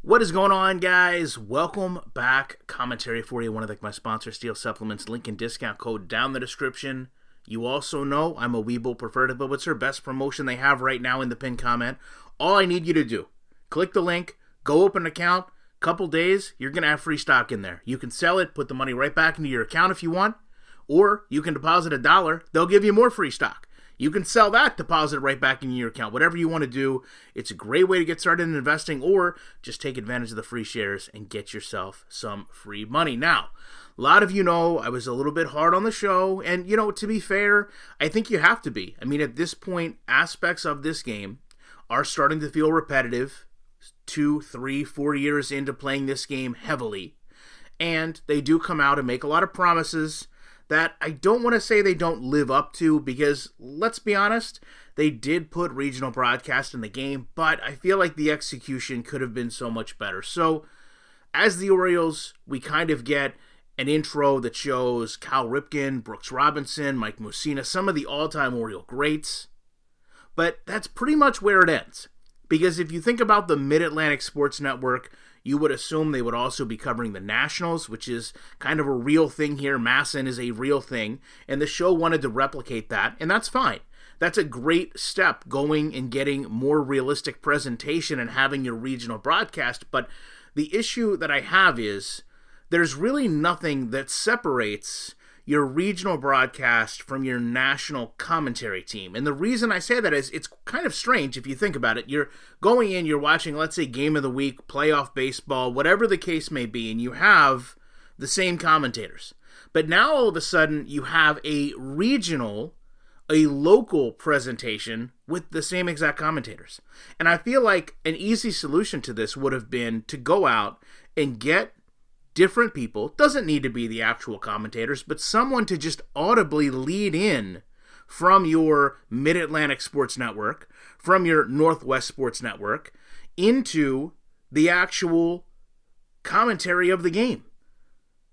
What is going on, guys? Welcome back. Commentary for you. Want to thank my sponsor, Steel Supplements. Link and discount code down in the description. You also know I'm a Weebo preferred, but what's their best promotion they have right now in the pinned comment? All I need you to do, click the link, go open an account. Couple days, you're going to have free stock in there. You can sell it, put the money right back into your account if you want, or you can deposit $1. They'll give you more free stock. You can sell that, deposit it right back in your account. Whatever you want to do, it's a great way to get started in investing, or just take advantage of the free shares and get yourself some free money. Now, a lot of you know I was a little bit hard on the show, and, to be fair, I think you have to be. I mean, at this point, aspects of this game are starting to feel repetitive 2, 3, 4 years into playing this game heavily, and they do come out and make a lot of promises that I don't want to say they don't live up to, because let's be honest, they did put regional broadcast in the game, but I feel like the execution could have been so much better. So as the Orioles, we kind of get an intro that shows Cal Ripken, Brooks Robinson, Mike Mussina, some of the all-time Oriole greats, but that's pretty much where it ends. Because if you think about the Mid-Atlantic Sports Network, you would assume they would also be covering the Nationals, which is kind of a real thing here. Masson is a real thing, and the show wanted to replicate that, and that's fine. That's a great step, going and getting more realistic presentation and having your regional broadcast, but the issue that I have is there's really nothing that separates your regional broadcast from your national commentary team. And the reason I say that is it's kind of strange if you think about it. You're going in, you're watching, let's say, Game of the Week, playoff baseball, whatever the case may be, and you have the same commentators. But now all of a sudden you have a local presentation with the same exact commentators. And I feel like an easy solution to this would have been to go out and get different people, doesn't need to be the actual commentators, but someone to just audibly lead in from your Mid-Atlantic Sports Network, from your Northwest Sports Network, into the actual commentary of the game.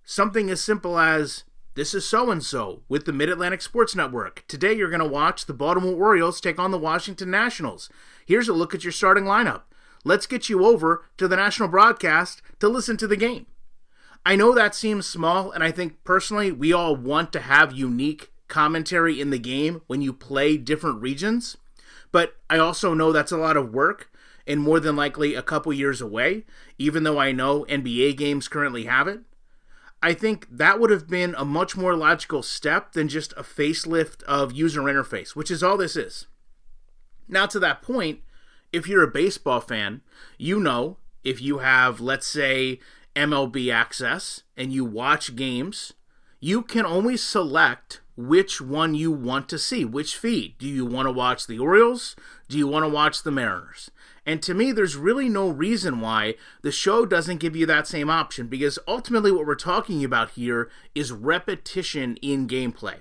Something as simple as, this is so-and-so with the Mid-Atlantic Sports Network. Today you're going to watch the Baltimore Orioles take on the Washington Nationals. Here's a look at your starting lineup. Let's get you over to the national broadcast to listen to the game. I know that seems small, and I think personally we all want to have unique commentary in the game when you play different regions, but I also know that's a lot of work and more than likely a couple years away, even though I know NBA games currently have it. I think that would have been a much more logical step than just a facelift of user interface, which is all this is. Now, to that point, if you're a baseball fan, you know if you have, let's say, MLB access and you watch games, you can always select which one you want to see, which feed. Do you want to watch the Orioles? Do you want to watch the Mariners? And to me, there's really no reason why the show doesn't give you that same option, because ultimately what we're talking about here is repetition in gameplay.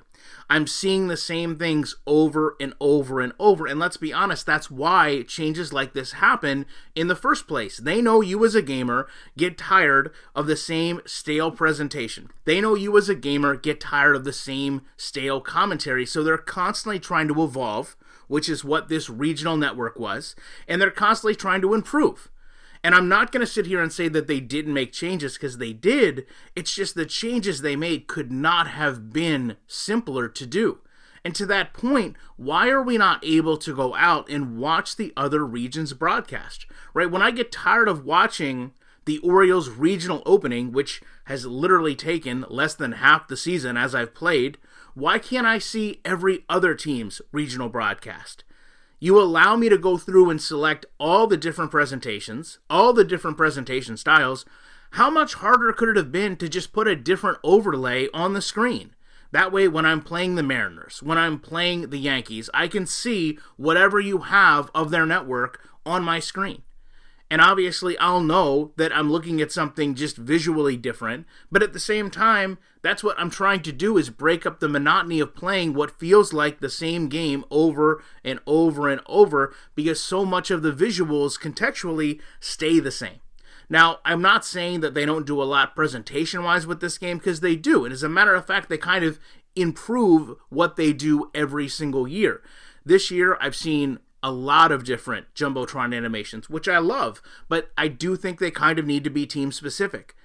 I'm seeing the same things over and over and over, and let's be honest, that's why changes like this happen in the first place. They know you as a gamer get tired of the same stale presentation. They know you as a gamer get tired of the same stale commentary, so they're constantly trying to evolve, which is what this regional network was, and they're constantly trying to improve. And I'm not going to sit here and say that they didn't make changes, because they did. It's just the changes they made could not have been simpler to do. And to that point, why are we not able to go out and watch the other regions broadcast? Right? When I get tired of watching the Orioles regional opening, which has literally taken less than half the season as I've played, why can't I see every other team's regional broadcast? You allow me to go through and select all the different presentations, all the different presentation styles. How much harder could it have been to just put a different overlay on the screen? That way, when I'm playing the Mariners, when I'm playing the Yankees, I can see whatever you have of their network on my screen. And obviously, I'll know that I'm looking at something just visually different, but at the same time, that's what I'm trying to do, is break up the monotony of playing what feels like the same game over and over and over, because so much of the visuals contextually stay the same. Now, I'm not saying that they don't do a lot presentation-wise with this game, because they do, and as a matter of fact, they kind of improve what they do every single year. This year, I've seen a lot of different Jumbotron animations, which I love, but I do think they kind of need to be team-specific.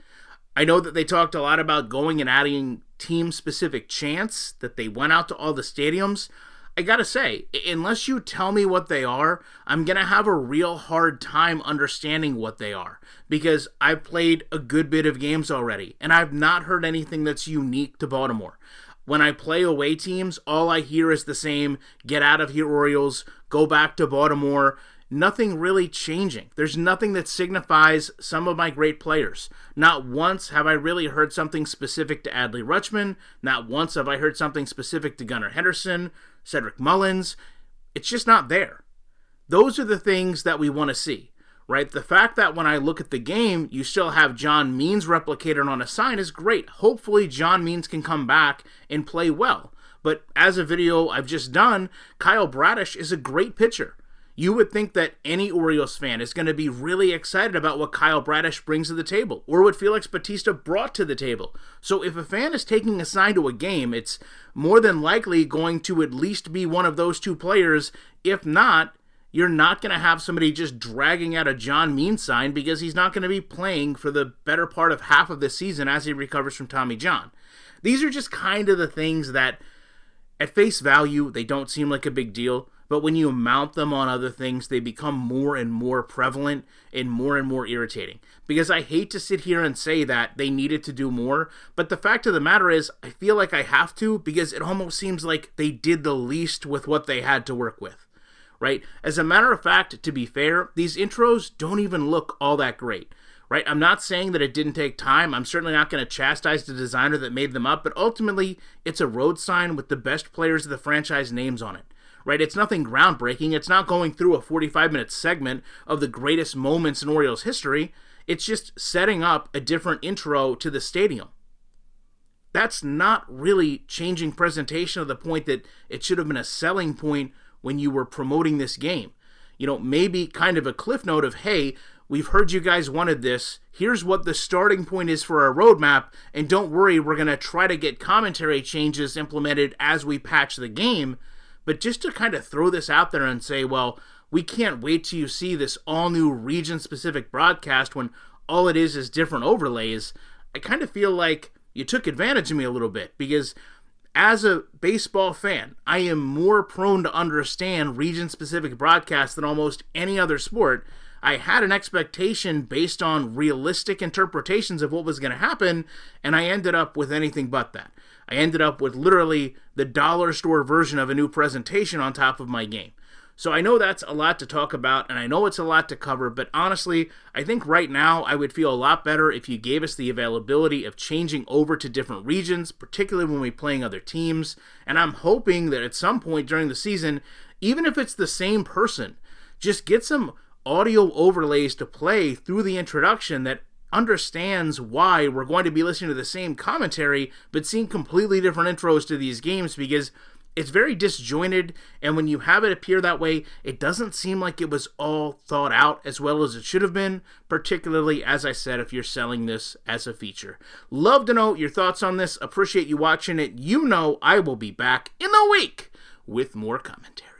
I know that they talked a lot about going and adding team-specific chants, that they went out to all the stadiums. I gotta say, unless you tell me what they are, I'm gonna have a real hard time understanding what they are, because I've played a good bit of games already, and I've not heard anything that's unique to Baltimore. When I play away teams, all I hear is the same, get out of here Orioles, go back to Baltimore. Nothing really changing. There's nothing that signifies some of my great players. Not once have I really heard something specific to Adley Rutschman. Not once have I heard something specific to Gunnar Henderson, Cedric Mullins. It's just not there. Those are the things that we want to see, right? The fact that when I look at the game, you still have John Means replicated on a sign is great. Hopefully John Means can come back and play well. But as a video I've just done, Kyle Bradish is a great pitcher. You would think that any Orioles fan is going to be really excited about what Kyle Bradish brings to the table, or what Felix Bautista brought to the table. So if a fan is taking a sign to a game, it's more than likely going to at least be one of those two players. If not, you're not going to have somebody just dragging out a John Means sign, because he's not going to be playing for the better part of half of the season as he recovers from Tommy John. These are just kind of the things that, at face value, they don't seem like a big deal. But when you mount them on other things, they become more and more prevalent and more irritating. Because I hate to sit here and say that they needed to do more, but the fact of the matter is, I feel like I have to, because it almost seems like they did the least with what they had to work with, right? As a matter of fact, to be fair, these intros don't even look all that great, right? I'm not saying that it didn't take time. I'm certainly not going to chastise the designer that made them up, but ultimately, it's a road sign with the best players of the franchise names on it. Right, it's nothing groundbreaking. It's not going through a 45-minute segment of the greatest moments in Orioles history. It's just setting up a different intro to the stadium. That's not really changing presentation of the point that it should have been a selling point when you were promoting this game. You know, maybe kind of a cliff note of, hey, we've heard you guys wanted this. Here's what the starting point is for our roadmap, and don't worry, we're going to try to get commentary changes implemented as we patch the game. But just to kind of throw this out there and say, well, we can't wait till you see this all-new region-specific broadcast when all it is different overlays, I kind of feel like you took advantage of me a little bit, because as a baseball fan, I am more prone to understand region-specific broadcasts than almost any other sport. I had an expectation based on realistic interpretations of what was going to happen, and I ended up with anything but that. I ended up with literally the dollar store version of a new presentation on top of my game. So I know that's a lot to talk about, and I know it's a lot to cover, but honestly, I think right now I would feel a lot better if you gave us the availability of changing over to different regions, particularly when we're playing other teams, and I'm hoping that at some point during the season, even if it's the same person, just get some audio overlays to play through the introduction that understands why we're going to be listening to the same commentary but seeing completely different intros to these games, because it's very disjointed, and when you have it appear that way, it doesn't seem like it was all thought out as well as it should have been, particularly, as I said, if you're selling this as a feature. Love to know your thoughts on this. Appreciate you watching it. You know I will be back in a week with more commentary.